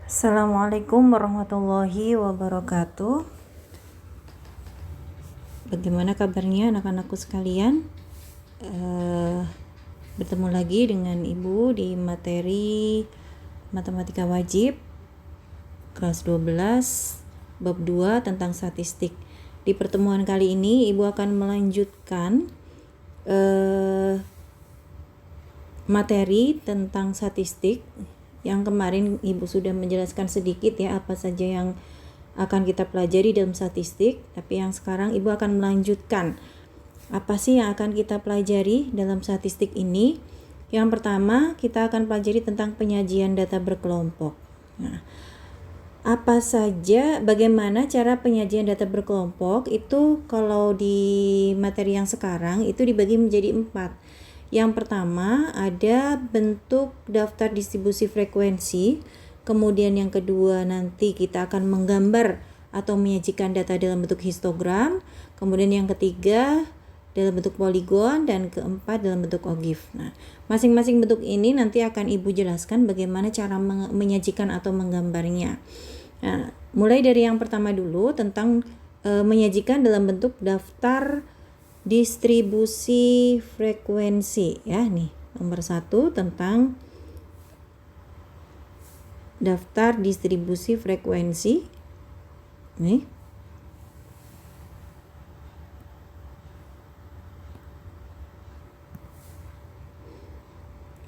Assalamualaikum warahmatullahi wabarakatuh. Bagaimana kabarnya anak-anakku sekalian? Bertemu lagi dengan Ibu di materi Matematika Wajib kelas 12 bab 2 tentang statistik. Di pertemuan kali ini Ibu akan melanjutkan materi tentang statistik yang kemarin Ibu sudah menjelaskan sedikit ya apa saja yang akan kita pelajari dalam statistik, tapi yang sekarang Ibu akan melanjutkan apa sih yang akan kita pelajari dalam statistik ini. Yang pertama kita akan pelajari tentang penyajian data berkelompok. Nah, apa saja, bagaimana cara penyajian data berkelompok itu kalau di materi yang sekarang itu dibagi menjadi 4. Yang pertama ada bentuk daftar distribusi frekuensi, kemudian yang kedua nanti kita akan menggambar atau menyajikan data dalam bentuk histogram, kemudian yang ketiga dalam bentuk poligon, dan keempat dalam bentuk OGIF. Nah, masing-masing bentuk ini nanti akan Ibu jelaskan bagaimana cara menyajikan atau menggambarnya. Nah, mulai dari yang pertama dulu tentang menyajikan dalam bentuk daftar distribusi frekuensi ya. Nih, nomor 1 tentang daftar distribusi frekuensi. Nih.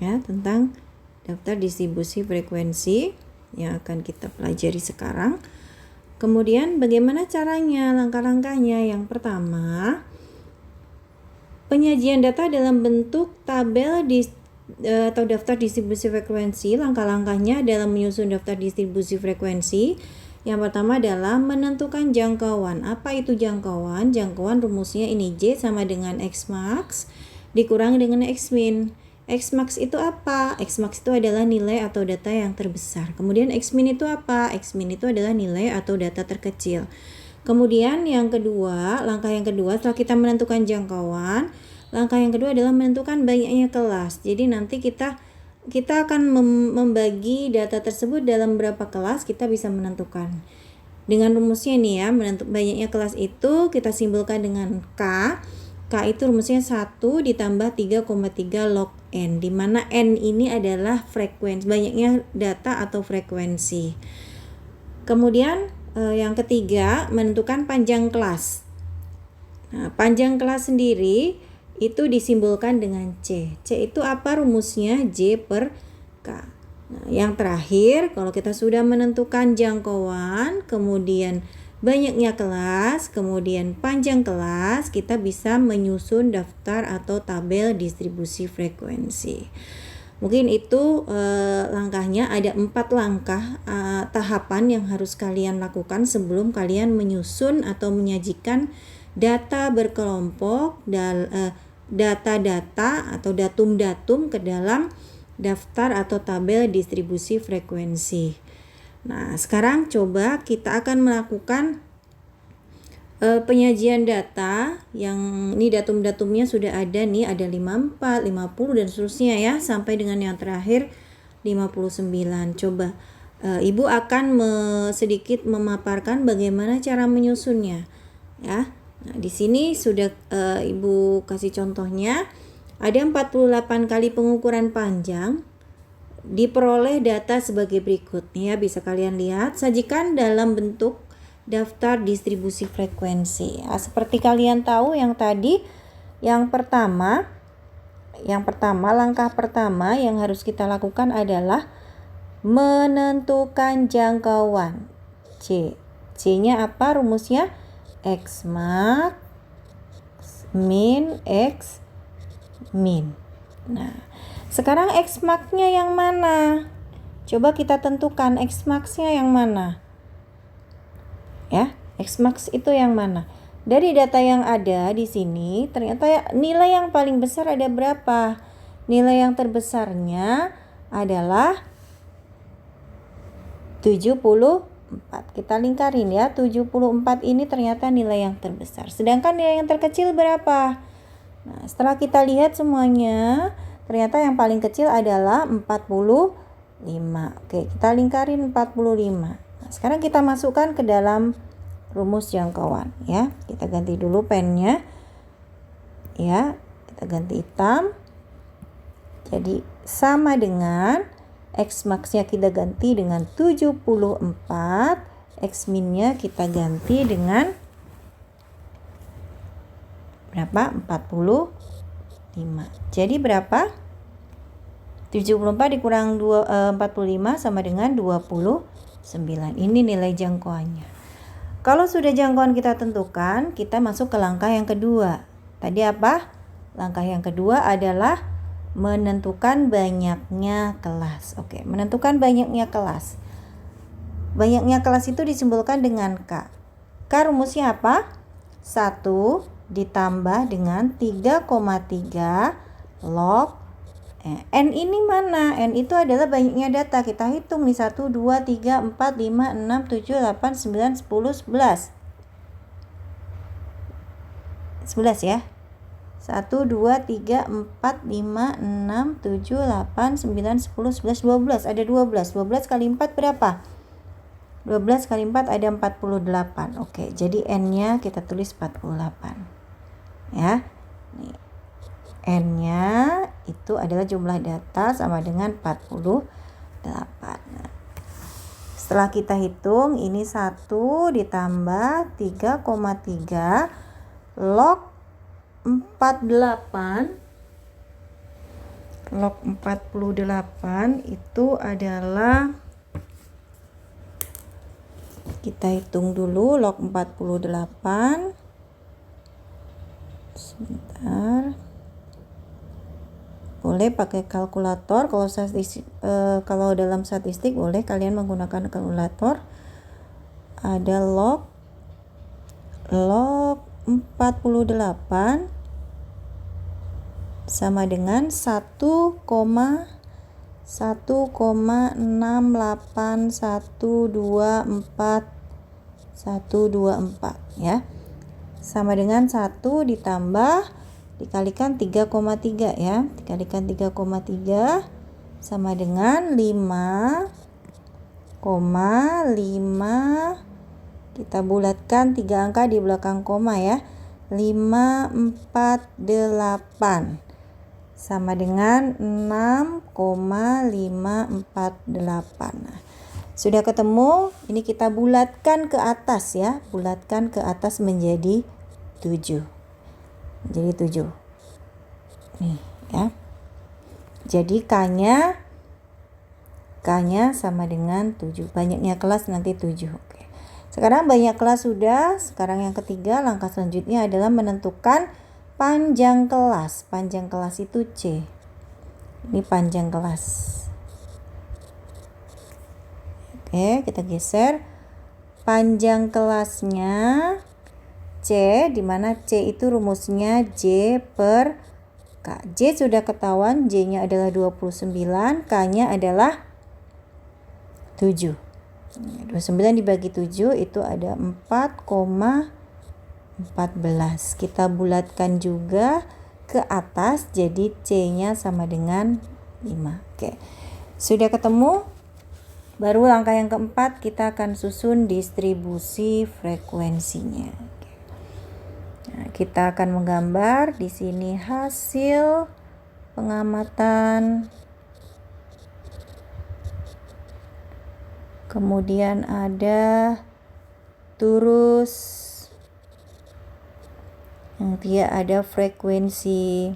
Ya, tentang daftar distribusi frekuensi yang akan kita pelajari sekarang. Kemudian bagaimana caranya, langkah-langkahnya? Yang pertama, penyajian data dalam bentuk tabel atau daftar distribusi frekuensi. Langkah-langkahnya dalam menyusun daftar distribusi frekuensi. Yang pertama adalah menentukan jangkauan. Apa itu jangkauan? Jangkauan rumusnya ini, J sama dengan X max dikurangi dengan X min. X max itu apa? X max itu adalah nilai atau data yang terbesar. Kemudian X min itu apa? X min itu adalah nilai atau data terkecil. Kemudian yang kedua, langkah yang kedua setelah kita menentukan jangkauan, langkah yang kedua adalah menentukan banyaknya kelas. Jadi nanti kita akan membagi data tersebut dalam berapa kelas, kita bisa menentukan. Dengan rumusnya ini ya, banyaknya kelas itu kita simbolkan dengan K. K itu rumusnya 1 ditambah 3,3 log N, di mana N ini adalah frekuensi, banyaknya data atau frekuensi. Kemudian yang ketiga, menentukan panjang kelas. Nah, panjang kelas sendiri itu disimbolkan dengan C. C itu apa rumusnya? J per K. Nah, yang terakhir, kalau kita sudah menentukan jangkauan, kemudian banyaknya kelas, kemudian panjang kelas, kita bisa menyusun daftar atau tabel distribusi frekuensi. Mungkin itu langkahnya. Ada 4 langkah tahapan yang harus kalian lakukan sebelum kalian menyusun atau menyajikan data berkelompok, data-data atau datum-datum ke dalam daftar atau tabel distribusi frekuensi. Nah, sekarang coba kita akan melakukan penyajian data yang ini datum-datumnya sudah ada nih, ada 54, 50 dan seterusnya ya, sampai dengan yang terakhir 59. Coba Ibu akan sedikit memaparkan bagaimana cara menyusunnya ya. Nah, di sini sudah Ibu kasih contohnya. Ada 48 kali pengukuran panjang, diperoleh data sebagai berikut nih ya, bisa kalian lihat. Sajikan dalam bentuk daftar distribusi frekuensi. Nah, seperti kalian tahu yang tadi, yang pertama langkah pertama yang harus kita lakukan adalah menentukan jangkauan. C-nya apa rumusnya? X max min X min. Nah, sekarang X max-nya yang mana? Coba kita tentukan X max-nya yang mana. Ya, X max itu yang mana? Dari data yang ada di sini, ternyata nilai yang paling besar ada berapa? Nilai yang terbesarnya adalah 74. Kita lingkarin ya, 74 ini ternyata nilai yang terbesar. Sedangkan nilai yang terkecil berapa? Nah, setelah kita lihat semuanya, ternyata yang paling kecil adalah 44. Oke, kita lingkarin 45. Nah, sekarang kita masukkan ke dalam rumus jangkauan ya. Kita ganti dulu pennya. Ya, kita ganti hitam. Jadi sama dengan X max-nya kita ganti dengan 74, X min-nya kita ganti dengan berapa? 45. Jadi berapa? 74 dikurang 45 sama dengan 29. Ini nilai jangkauannya. Kalau sudah jangkauan kita tentukan, kita masuk ke langkah yang kedua. Tadi apa? Langkah yang kedua adalah menentukan banyaknya kelas. Oke, menentukan banyaknya kelas. Banyaknya kelas itu disimbolkan dengan K. K rumusnya apa? 1 ditambah dengan 3,3 log N ini mana? N itu adalah banyaknya data. Kita hitung nih 1, 2, 3, 4, 5, 6, 7, 8, 9, 10, 11. 11 ya. 1, 2, 3, 4, 5, 6, 7, 8, 9, 10, 11, 12. Ada 12. 12 kali 4 berapa? 12 kali 4 ada 48. Oke, jadi N-nya kita tulis 48. Ya. Nih. N-nya itu adalah jumlah data sama dengan 48. Nah, setelah kita hitung, ini 1 ditambah 3,3 log 48. Log 48 itu adalah, kita hitung dulu log 48. Sebentar. Boleh pakai kalkulator, kalau dalam statistik boleh kalian menggunakan kalkulator. Ada log 48 sama dengan 1,1,68124 ya. Sama dengan 1 ditambah dikalikan 3,3 ya. Dikalikan 3,3 sama dengan 5,5. Kita bulatkan 3 angka di belakang koma ya. 548 sama dengan 6,548. Nah, sudah ketemu, ini kita bulatkan ke atas ya. Bulatkan ke atas menjadi 7. Jadi 7. Nih ya. Jadi K-nya sama dengan 7. Banyaknya kelas nanti 7. Oke. Sekarang banyak kelas sudah. Sekarang yang ketiga, langkah selanjutnya adalah menentukan panjang kelas. Panjang kelas itu C. Ini panjang kelas. Oke, kita geser. Panjang kelasnya C, di mana C itu rumusnya J per K. J sudah ketahuan, J-nya adalah 29, K-nya adalah 7. 29 dibagi 7 itu ada 4,14. Kita bulatkan juga ke atas, jadi C-nya sama dengan 5. Oke. Sudah ketemu? Baru langkah yang keempat, kita akan susun distribusi frekuensinya. Nah, kita akan menggambar di sini hasil pengamatan. Kemudian ada turus. Yang dia ada frekuensi.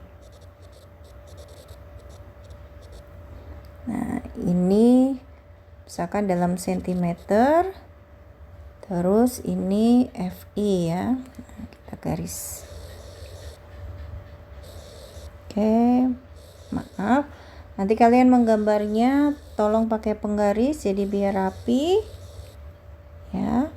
Nah, ini misalkan dalam sentimeter. Terus ini FI ya. Nah, kita garis. Oke, maaf. Nanti kalian menggambarnya tolong pakai penggaris jadi biar rapi. Ya.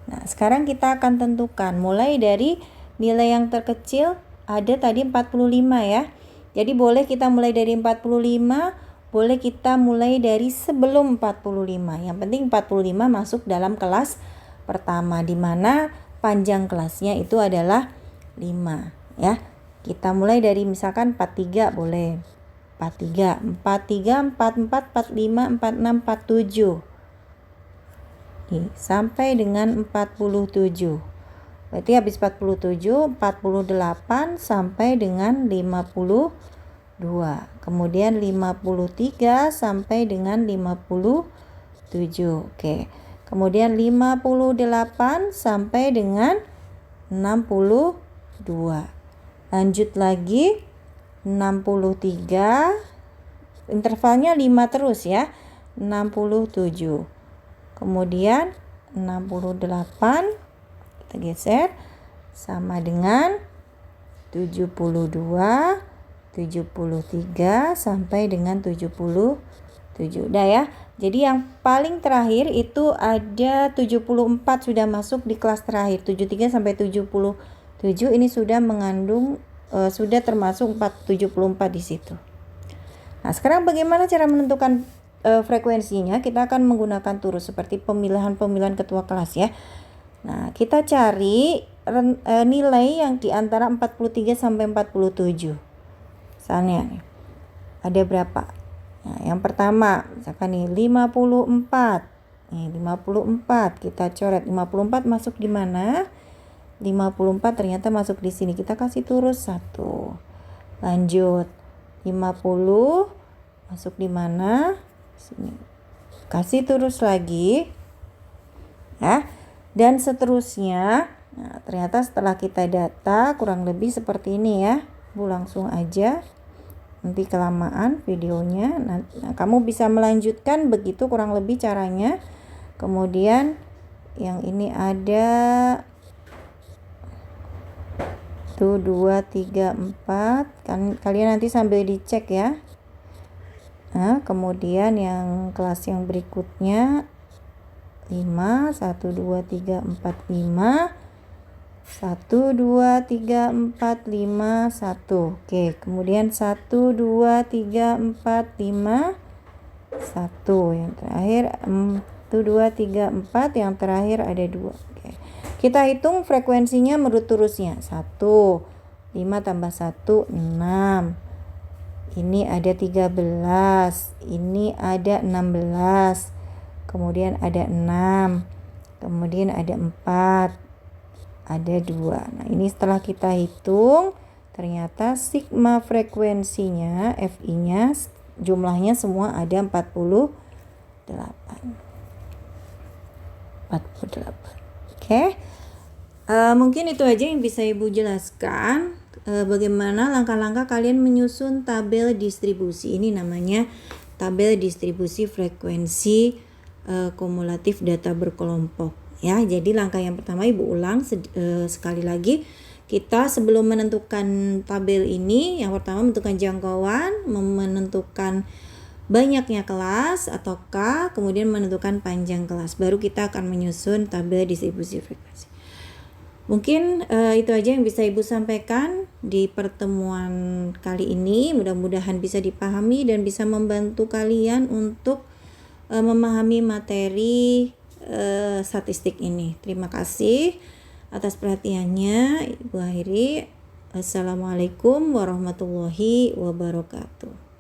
Nah, sekarang kita akan tentukan mulai dari nilai yang terkecil ada tadi 45 ya. Jadi boleh kita mulai dari 45, boleh kita mulai dari sebelum 45. Yang penting 45 masuk dalam kelas pertama, di mana panjang kelasnya itu adalah 5 ya. Kita mulai dari misalkan 43 boleh. 43, 44, 44, 45, 46, 47. Nih, sampai dengan 47. Berarti habis 47, 48 sampai dengan 52. Kemudian 53 sampai dengan 57. Oke. Kemudian 58 sampai dengan 62. Lanjut lagi 63. Intervalnya 5 terus ya. 67. Kemudian 68 kita geser sama dengan 72, 73 sampai dengan 77. Udah ya. Jadi yang paling terakhir itu ada 74 sudah masuk di kelas terakhir. 73 sampai 77 ini sudah mengandung sudah termasuk 74 di situ. Nah, sekarang bagaimana cara menentukan frekuensinya? Kita akan menggunakan turus seperti pemilihan ketua kelas ya. Nah, kita cari nilai yang di antara 43 sampai 47. Misalnya nih, ada berapa? Nah, yang pertama, misalkan nih 54. Nih, 54 kita coret. 54 masuk di mana? 54 ternyata masuk di sini. Kita kasih turus 1. Lanjut. 50 masuk di mana? Sini. Kasih turus lagi. Ya. Dan seterusnya. Nah, ternyata setelah kita data kurang lebih seperti ini ya. Bu langsung aja. Nanti kelamaan videonya. Nah, kamu bisa melanjutkan begitu kurang lebih caranya. Kemudian yang ini ada 1, 2, 3, 4. Kalian nanti sambil dicek ya. Nah, kemudian yang kelas yang berikutnya 5, 1, 2, 3, 4, 5. 1, 2, 3, 4, 5, 1. Oke, kemudian 1, 2, 3, 4, 5, 1. Yang terakhir 1, 2, 3, 4. Yang terakhir ada 2. Oke. Kita hitung frekuensinya menurut turusnya. 1, 5 tambah 1, 6. Ini ada 13. Ini ada 16. Kemudian ada 6. Kemudian ada 4. Ada 2. Nah, ini setelah kita hitung, ternyata sigma frekuensinya, FI-nya, jumlahnya semua ada 48. 48. Oke. Mungkin itu aja yang bisa Ibu jelaskan. Bagaimana langkah-langkah kalian menyusun tabel distribusi. Ini namanya tabel distribusi frekuensi kumulatif data berkelompok. Ya, jadi langkah yang pertama Ibu ulang sekali lagi. Kita sebelum menentukan tabel ini, yang pertama menentukan jangkauan, menentukan banyaknya kelas atau K, kemudian menentukan panjang kelas. Baru kita akan menyusun tabel distribusi frekuensi. Mungkin itu aja yang bisa Ibu sampaikan di pertemuan kali ini. Mudah-mudahan bisa dipahami dan bisa membantu kalian untuk memahami materi statistik ini. Terima kasih atas perhatiannya. Ibu akhiri. Assalamualaikum warahmatullahi wabarakatuh.